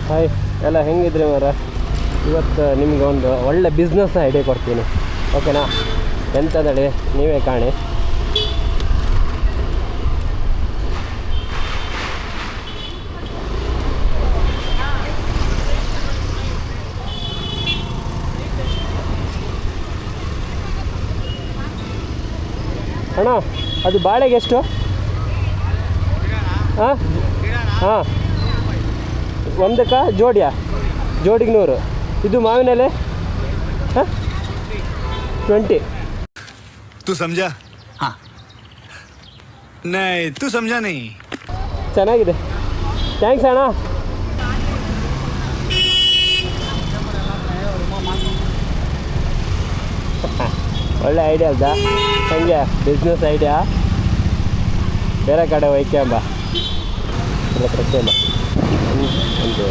Hi ಎಲ್ಲ ಹೆಂಗಿದ್ರಿ ಮರ. ಇವತ್ತು ನಿಮಗೆ ಒಂದು ಒಳ್ಳೆ ಬಿಸ್ನೆಸ್ ಐಡಿಯಾ ಕೊಡ್ತೀನಿ, ಓಕೆನಾ? ಎಂಥದಳಿ ನೀವೇ ಕಾಣಿ. ಅಣ್ಣ ಅದು ಬಾಳೆಗೆ ಎಷ್ಟು? ಹಾಂ ಹಾಂ, ಒಂದಕ್ಕೆ ಜೋಡಿಯಾ? ಜೋಡಿಗೆ 100. ಇದು ಮಾವಿನ ಎಲೆ? ಹಾಂ 20. तू समझा? हाँ नहीं तू समझा नहीं. ಚೆನ್ನಾಗಿದೆ, ಥ್ಯಾಂಕ್ಸ್ ಅಣ್ಣ. ಒಳ್ಳೆ ಐಡಿಯಾ ಅಲ್ದಾ? ಹಂಗೆ ಬಿಸ್ನೆಸ್ ಐಡಿಯಾ ಬೇರೆ ಕಡೆ ಒಯ್ಕೊಂಬ, ಇಲ್ಲ ಪ್ರಶ್ನೆ ಒಂದು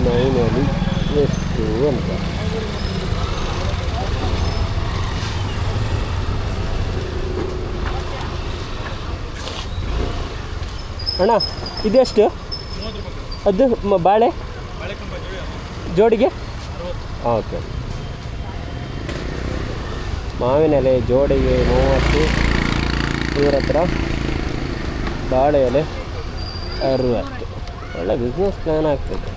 ಮೈನಲ್ಲಿ ಎಷ್ಟು ಅಂತ. ಅಣ್ಣ ಇದೆಷ್ಟು? ಅದು ಬಾಳೆ ಜೋಡಿಗೆ? ಓಕೆ, ಮಾವಿನ ಎಲೆ ಜೋಡಿಗೆ 30, ಇವ್ರ ಹತ್ರ ಬಾಳೆ ಎಲೆ 60. ಒಳ್ಳೆ ಬಿಸ್ನೆಸ್ ಪ್ಲಾನ್ ಆಗ್ತದೆ.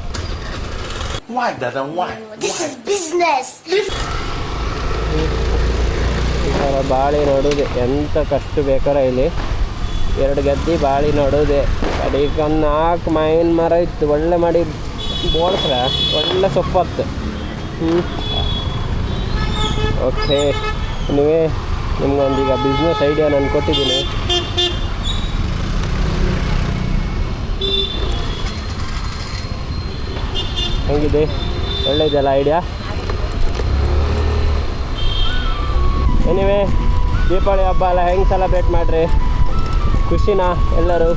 ಈ ಥರ ಬಾಳೆ ನೋಡೋದು ಎಂಥ ಕಷ್ಟ ಬೇಕಾರೆ ಇಲ್ಲಿ 2 ಗದ್ದೆ ಬಾಳೆ ನೋಡೋದೆ. ಕಡೆಗೊಂದು 4 ಮಾವಿನ ಮರ ಇತ್ತು, ಒಳ್ಳೆ ಮಾಡಿ ಬೋಳ್ಸ್ರೆ ಒಳ್ಳೆ ಸೊಪ್ಪತ್ತು. ಓಕೆ, ನಿಮ್ಗೊಂದೀಗ ಬಿಸ್ನೆಸ್ ಐಡಿಯಾ ನಾನು ಕೊಟ್ಟಿದ್ದೀನಿ. ಹೆಂಗಿದೆ? ಒಳ್ಳೆಯದಲ್ಲ ಐಡಿಯಾ? ಎನಿವೆ, ದೀಪಾವಳಿ ಹಬ್ಬ ಎಲ್ಲ ಹೆಂಗೆ ಸೆಲೆಬ್ರೇಟ್ ಮಾಡಿರಿ? ಖುಷಿನಾ ಎಲ್ಲರೂ?